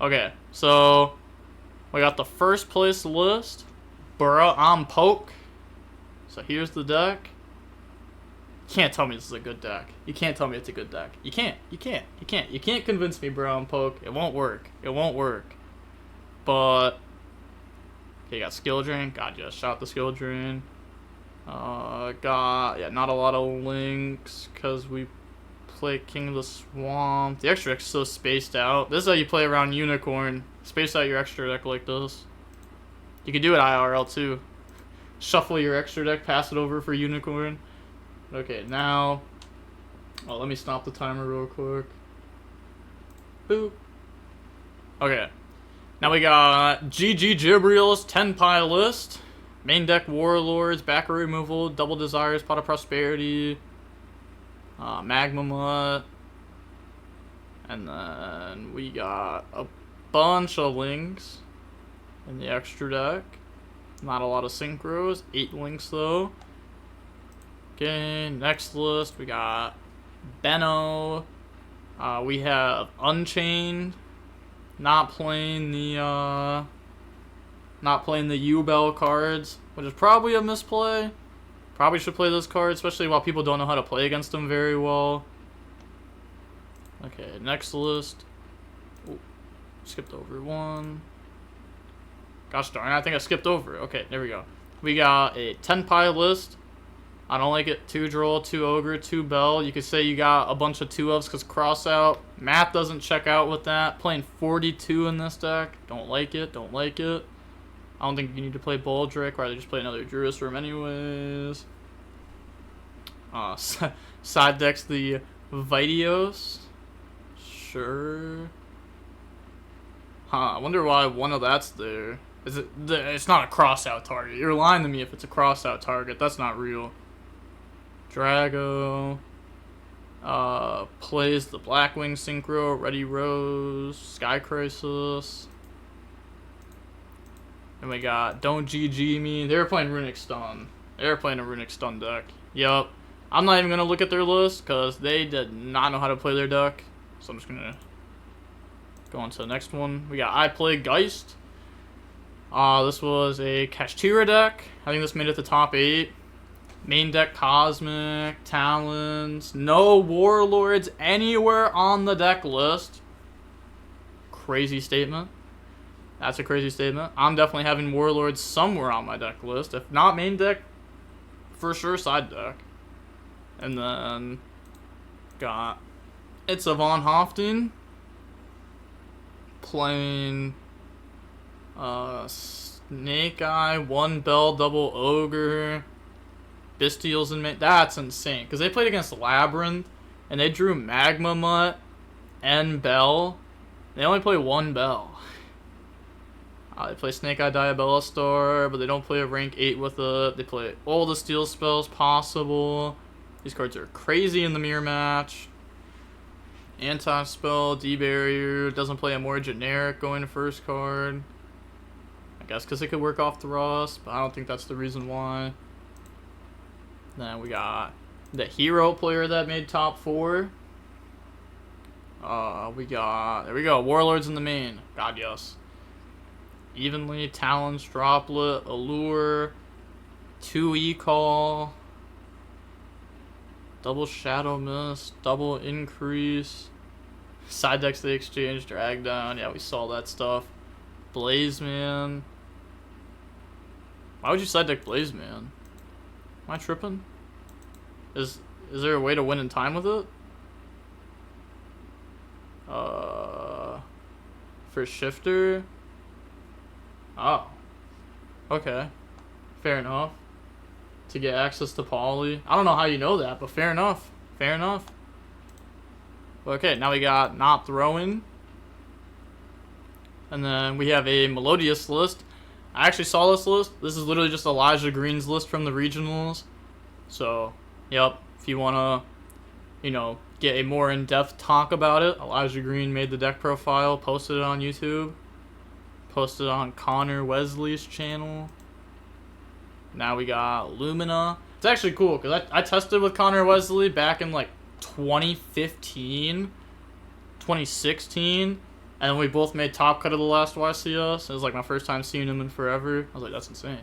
Okay, so we got the first place list. Burrow on Poke. So here's the deck. You can't tell me this is a good deck. You can't tell me it's a good deck. You can't. You can't. You can't. You can't convince me, Burrow on Poke. It won't work. It won't work. But okay, you got Skill Drain. God, yeah, shot the Skill Drain. Not a lot of links because we play King of the Swamp. The extra deck's so spaced out. This is how you play around Unicorn. Space out your extra deck like this. You can do it IRL too. Shuffle your extra deck, pass it over for Unicorn. Okay, now... Oh, let me stop the timer real quick. Boop. Okay. Now we got YuGiOh's 10-pie list. Main deck Warlords, backer removal, Double Desires, Pot of Prosperity, Magma Mutt. And then we got a bunch of links in the extra deck. Not a lot of synchros. 8 links though. Okay, next list we got Benno. We have Unchained. Not playing the U-Bell cards, which is probably a misplay. Probably should play this card, especially while people don't know how to play against them very well. Okay, next list. Ooh, skipped over one. Gosh darn, I think I skipped over. Okay, there we go. We got a 10-pie list. I don't like it. 2 Droll, 2 Ogre, 2 Bell. You could say you got a bunch of 2-ofs because cross out. Math doesn't check out with that. Playing 42 in this deck. Don't like it. Don't like it. I don't think you need to play Baldric. Rather just play another Druid's Room anyways. Side decks the Vitios. Sure. I wonder why one of that's there. Is it? It's not a cross-out target. You're lying to me if it's a cross-out target. That's not real. Drago. Plays the Blackwing Synchro, Ready Rose, Sky Crisis. And we got Don't GG Me. They were playing Runic Stun. They were playing a Runic Stun deck. Yup. I'm not even going to look at their list because they did not know how to play their deck. So I'm just going to go on to the next one. We got I Play Geist. This was a Kashtira deck. I think this made it to top 8. Main deck Cosmic, Talons, no Warlords anywhere on the deck list. Crazy statement. That's a crazy statement. I'm definitely having Warlords somewhere on my deck list. If not main deck, for sure side deck. And then got It's a Von Hofting playing Snake Eye, 1 Bell, double Ogre, Bestials in main. That's insane. Because they played against Labyrinth, and they drew Magma Mutt and Bell. They only play 1 Bell. They play Snake Eye Diabella Star, but they don't play a rank 8 with it. They play all the steel spells possible. These cards are crazy in the mirror match. Anti-spell, D-Barrier, doesn't play a more generic going to first card. I guess because it could work off the Rust, but I don't think that's the reason why. Then we got the hero player that made top 4. There we go, Warlords in the main. God, yes. Evenly, Talons, Droplet, Allure, 2 E-Call, double Shadow Mist, double Increase, side decks they exchange, Drag Down, yeah, we saw that stuff. Blazeman. Why would you side deck Blazeman? Am I tripping? Is there a way to win in time with it? For Shifter? Oh. Okay. Fair enough. To get access to Poly. I don't know how you know that, but fair enough. Fair enough. Okay, now we got Not Throwing. And then we have a Melodious list. I actually saw this list. This is literally just Elijah Green's list from the regionals. So, yep. If you want to, get a more in-depth talk about it, Elijah Green made the deck profile, posted it on YouTube. Posted on Connor Wesley's channel. Now we got Lumina. It's actually cool because I tested with Connor Wesley back in like 2015, 2016. And we both made top cut of the last YCS. It was like my first time seeing him in forever. I was like, that's insane.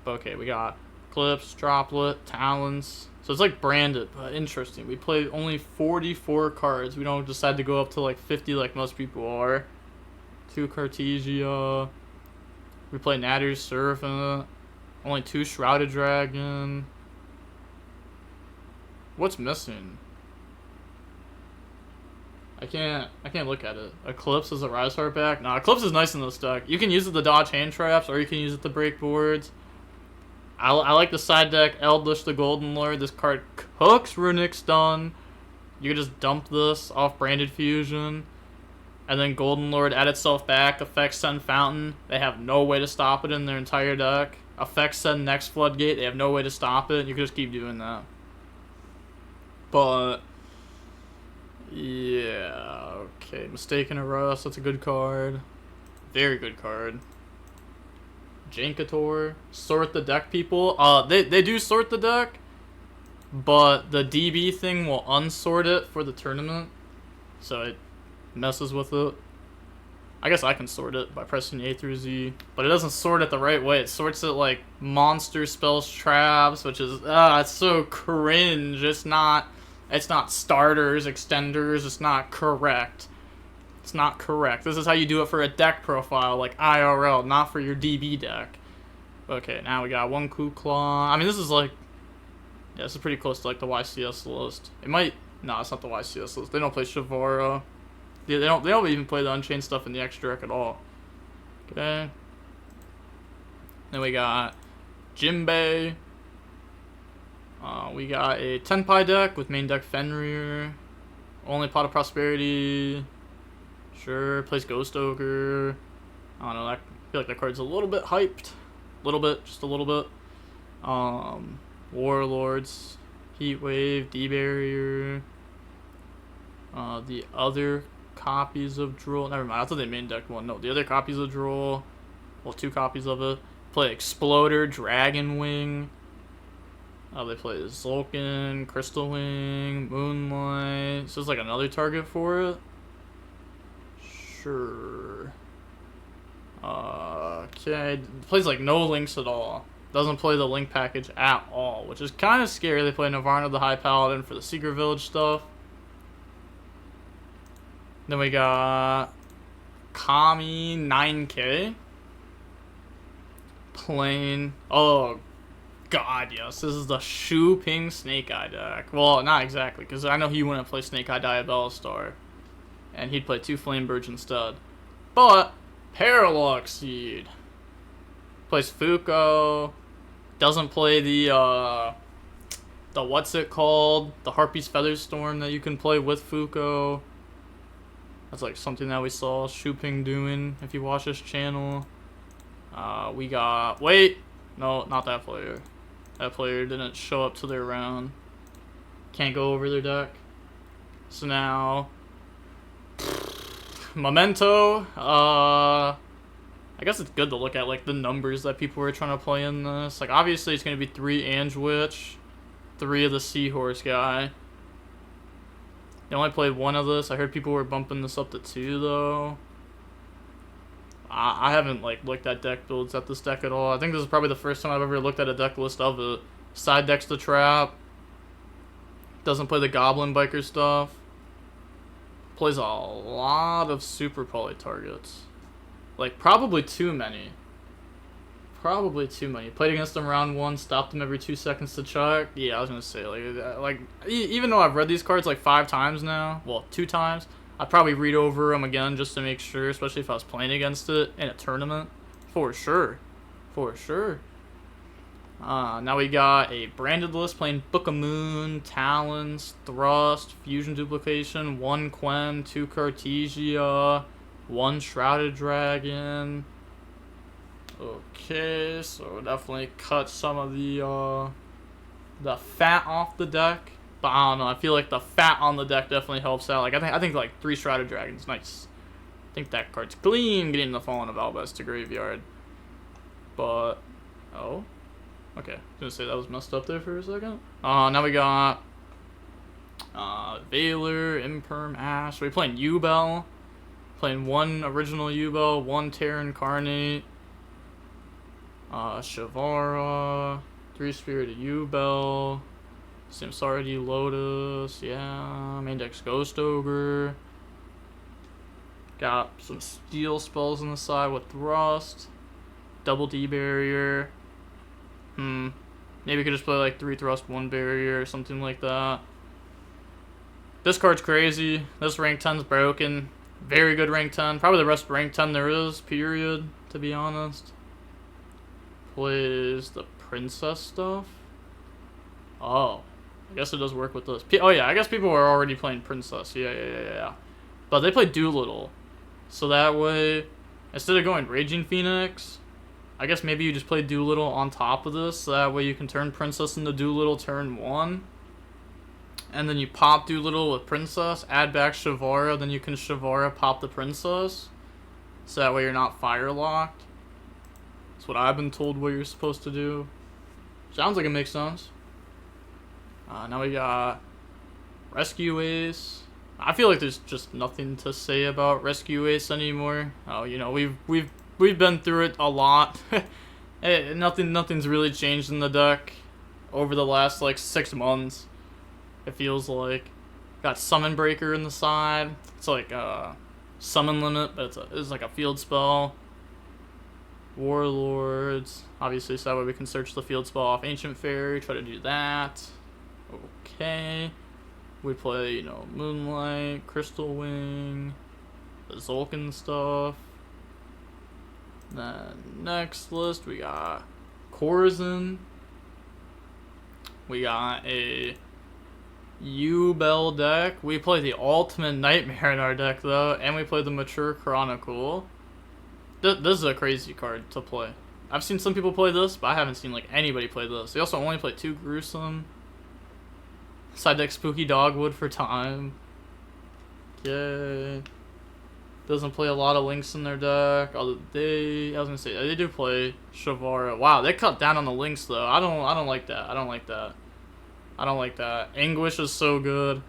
But okay, we got Clips, Droplet, Talons. So it's like branded, but interesting. We played only 44 cards. We don't decide to go up to like 50 like most people are. 2 Cartesia. We play Natter's Serpent. Only 2 Shrouded Dragon. What's missing? I can't look at it. Eclipse is a Rise Heart back? Nah, Eclipse is nice in this deck. You can use it to dodge hand traps, or you can use it to break boards. I like the side deck, Eldritch the Golden Lord. This card cooks Runic Stun. You can just dump this off Branded Fusion. And then Golden Lord add itself back, effects send Fountain. They have no way to stop it in their entire deck. Effects send next Floodgate. They have no way to stop it. You can just keep doing that. But yeah, okay. Mistaken Arrest, that's a good card. Very good card. Jankator. Sort the deck, people. They do sort the deck, but the DB thing will unsort it for the tournament. So it messes with it. I guess I can sort it by pressing A through Z, but it doesn't sort it the right way. It sorts it like monster spells traps, which is it's so cringe. It's not starters, extenders, it's not correct. It's not correct. This is how you do it for a deck profile, like IRL, not for your DB deck. Okay, now we got 1 Kukla. I mean, this is like, yeah, this is pretty close to like the YCS list. It might, no, it's not the YCS list. They don't play Shavara. They don't even play the Unchained stuff in the extra deck at all. Okay. Then we got Jinbei. We got a Tenpai deck with main deck Fenrir. Only Pot of Prosperity. Sure, plays Ghost Ogre. I don't know, I feel like that card's a little bit hyped. A little bit, just a little bit. Warlords, Heat Wave, D-Barrier. The other copies of Droll. Never mind, I thought they main decked one. No, the other copies of Droll. Well, 2 copies of it. Play Exploder, Dragon Wing. They play Zulkin, Crystal Wing, Moonlight. So there's like another target for it. Sure. Okay. It plays like no links at all. Doesn't play the link package at all, which is kind of scary. They play Navarna the High Paladin for the Secret Village stuff. Then we got Kami 9K. Playing. Oh, God, yes. This is the Shu Ping Snake Eye deck. Well, not exactly, because I know he wouldn't play Snake Eye Diabella Star. And he'd play 2 Flamebirds instead. But, Parallax Seed. Plays Fuko. Doesn't play the what's it called? The Harpy's Featherstorm that you can play with Fuko. That's like something that we saw Shu Ping doing, if you watch this channel. We got, wait, no, not that player. That player didn't show up to their round. Can't go over their deck. So now, Memento. I guess it's good to look at like the numbers that people were trying to play in this. Like obviously it's gonna be 3 Angewitch, 3 of the Seahorse guy. They only played 1 of this. I heard people were bumping this up to 2 though. I haven't like looked at deck builds at this deck at all. I think this is probably the first time I've ever looked at a deck list of it. Side decks the Trap. Doesn't play the Goblin Biker stuff. Plays a lot of super poly targets. Like probably too many. Probably too many. Played against them round 1, stopped them every 2 seconds to check. Yeah, I was gonna say like even though I've read these cards like 5 times now, well 2 times. I'd probably read over them again just to make sure, especially if I was playing against it in a tournament. For sure. For sure. Now we got a branded list playing Book of Moon, Talons, Thrust, Fusion Duplication, 1 Quen, 2 Cartesia, 1 Shrouded Dragon. Okay, so definitely cut some of the fat off the deck. But I don't know, I feel like the fat on the deck definitely helps out. Like I think like 3 Shrouded Dragons, nice. I think that card's clean getting the Fallen of Albus to graveyard. But oh. Okay, I was gonna say that was messed up there for a second. Now we got Valor, Imperm, Ash. We're playing Yubel. Playing 1 original YuGiOh, 1 Terra Incarnate, Shavara, 3 Spirited Yubel, Samsardi Lotus, yeah, main deck's Ghost Ogre. Got some steel spells on the side with Thrust, double D barrier. Maybe we could just play like 3 Thrust, 1 barrier or something like that. This card's crazy. This rank 10's broken. Very good rank 10. Probably the best rank 10 there is, period, to be honest. Plays the princess stuff. Oh, I guess it does work with this. Oh yeah, I guess people are already playing princess. Yeah. But they play Doolittle. So that way, instead of going Raging Phoenix, I guess maybe you just play Doolittle on top of this. So that way you can turn princess into Doolittle turn 1. And then you pop Doolittle with princess, add back Shavara, then you can Shavara pop the princess. So that way you're not fire locked. That's what I've been told what you're supposed to do. Sounds like it makes sense. Now we got Rescue Ace. I feel like there's just nothing to say about Rescue Ace anymore. Oh, you know, we've been through it a lot. Nothing's really changed in the deck over the last like 6 months. It feels like got Summon Breaker in the side. It's like summon limit, but it's like a field spell. Warlords, obviously, so that way we can search the field spell off Ancient Fairy. Try to do that. Okay. We play, you know, Moonlight, Crystal Wing, the Zulkin stuff. Then next list we got Corzin. We got a Yubel deck. We play the Ultimate Nightmare in our deck though, and we play the Mature Chronicle. This is a crazy card to play. I've seen some people play this, but I haven't seen like anybody play this. They also only play 2 Gruesome. Side deck Spooky Dogwood for time. Yay. Doesn't play a lot of links in their deck. I was gonna say they do play Shavara. Wow, they cut down on the links though. I don't like that. I don't like that. Anguish is so good.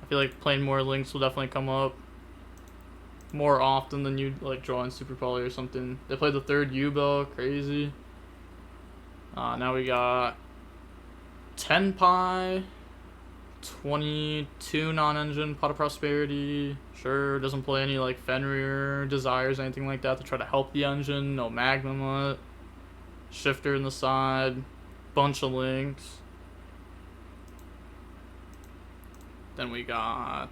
I feel like playing more links will definitely come up more often than you like drawing Super Poly or something. They play the 3rd Yubel, crazy. Now we got Tenpai, 22 non-engine, Pot of Prosperity. Sure, doesn't play any like Fenrir, Desires, anything like that to try to help the engine. No Magma, Shifter in the side, bunch of links. Then we got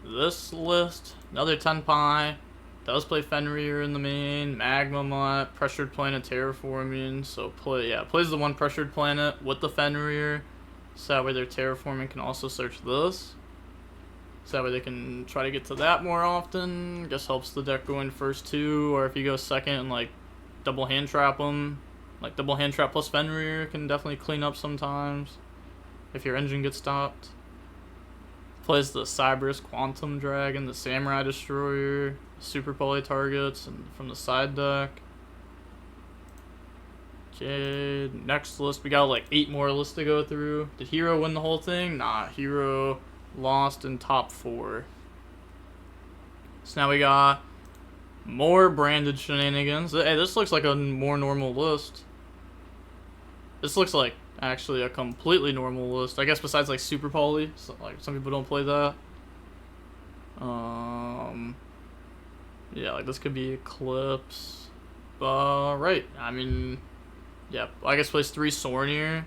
this list, another Tenpai, does play Fenrir in the main, Magma Mutt, Pressured Planet Terraforming, so plays the 1 Pressured Planet with the Fenrir, so that way their Terraforming can also search this, so that way they can try to get to that more often. Just helps the deck go in first 2, or if you go second and like double hand trap them, like double hand trap plus Fenrir can definitely clean up sometimes if your engine gets stopped. Plays the Cyberus Quantum Dragon, the Samurai Destroyer, Super Poly targets, and from the side deck. Okay, next list, we got like 8 more lists to go through. Did Hero win the whole thing? Nah, Hero lost in top 4. So now we got more branded shenanigans. Hey, this looks like a more normal list. This looks like actually a completely normal list. I guess besides like Super Poly, so, like some people don't play that. Yeah, like this could be Eclipse. Right. I mean, yeah, I guess plays 3 Sornier.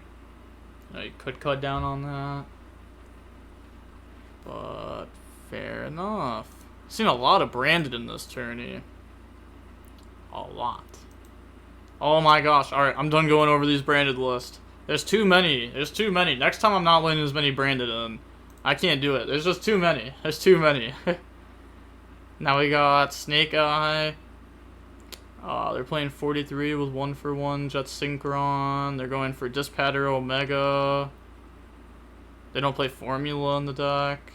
You could cut down on that. But fair enough. Seen a lot of branded in this tourney. A lot. Oh my gosh. Alright, I'm done going over these branded lists. There's too many. There's too many. Next time I'm not letting as many branded in. I can't do it. There's just too many. There's too many. Now we got Snake Eye. They're playing 43 with 1-for-1 Jet Synchron. They're going for Dispatter Omega. They don't play Formula in the deck.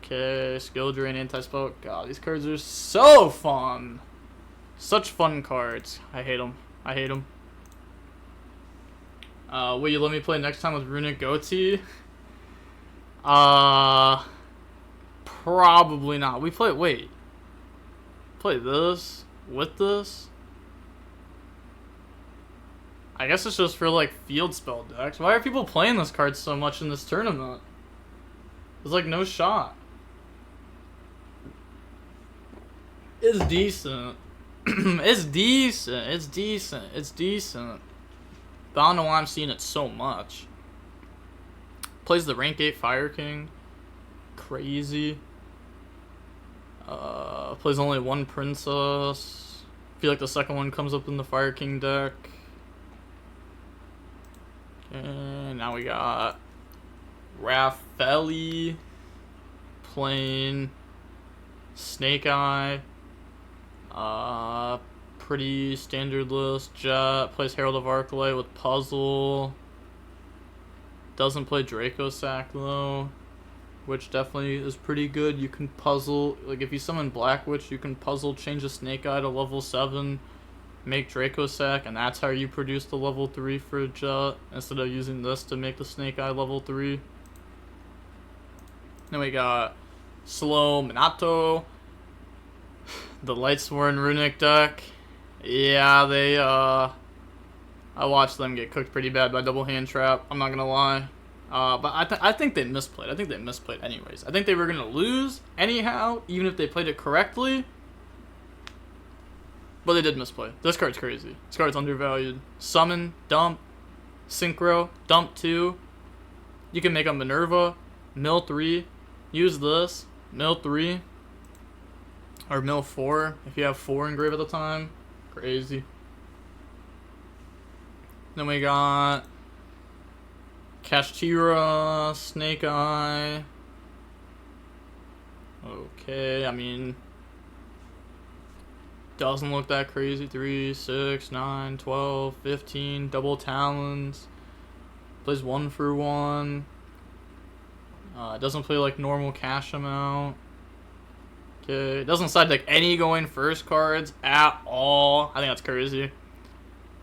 Okay, Skill Drain, Anti-Spell. God, these cards are so fun. Such fun cards. I hate them. I hate them. Will you let me play next time with Runic Goatee? Probably not. We play, wait. Play this with this? I guess it's just for like field spell decks. Why are people playing this card so much in this tournament? There's like no shot. It's decent. It's decent. It's decent. It's decent. But I don't know why I'm seeing it so much. Plays the rank 8 Fire King. Crazy. Plays only one princess. I feel like the second one comes up in the Fire King deck. And now we got Raffaelli playing Snake Eye. Pretty standard list. Jet plays Herald of Arclight with Puzzle. Doesn't play Draco Sack though, which definitely is pretty good. You can puzzle, like if you summon Black Witch, you can puzzle, change a Snake Eye to level 7, make Draco Sack, and that's how you produce the level 3 for Jet, instead of using this to make the Snake Eye level 3. Then we got Slow Minato, the Lightsworn Runic deck. Yeah, they, I watched them get cooked pretty bad by Double Hand Trap, I'm not gonna lie. But I think they misplayed. I think they misplayed anyways. I think they were gonna lose anyhow, even if they played it correctly. But they did misplay. This card's crazy. This card's undervalued. Summon, dump, synchro, dump 2. You can make a Minerva, mill 3, use this, mill 3, or mill 4 if you have 4 engraved at the time. Crazy. Then we got Kashtira, Snake Eye. Okay, I mean, doesn't look that crazy. 3, 6, 9, 12, 15, double Talons. Plays 1 for 1. Doesn't play like normal cash amount. Okay, doesn't side deck any going first cards at all. I think that's crazy.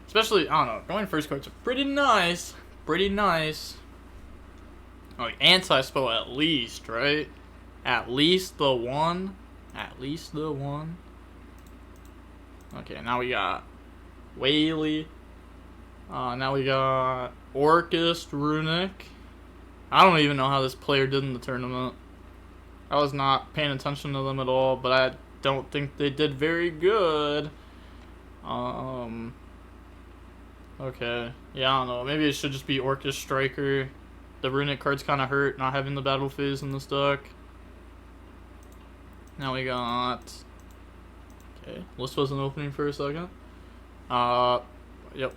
Especially, I don't know, going first cards are pretty nice. Pretty nice. Like anti-spell at least, right? At least the one. At least the one. Okay, now we got Whaley. Now we got Orcust Runic. I don't even know how this player did in the tournament. I was not paying attention to them at all, but I don't think they did very good. Okay. Yeah, I don't know. Maybe it should just be Orcust Striker. The Runic card's kind of hurt not having the battle phase in this deck. Now we got... Okay. List wasn't opening for a second. Yep.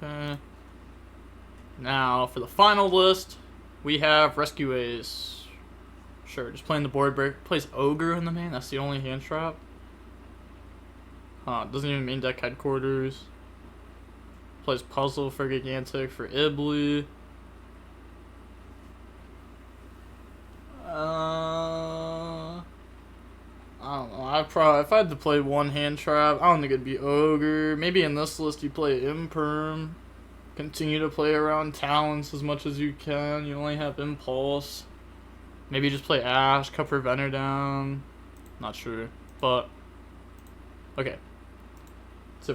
Okay. Now, for the final list, we have Rescue Ace. Sure, just playing the board break. Plays Ogre in the main. That's the only hand trap. Doesn't even main deck Headquarters. Plays Puzzle for Gigantic for Ibly. I don't know. If I had to play one hand trap, I don't think it'd be Ogre. Maybe in this list you play Imperm. Continue to play around Talents as much as you can. You only have Impulse. Maybe just play Ash, cut Preventer down. Not sure. But, okay.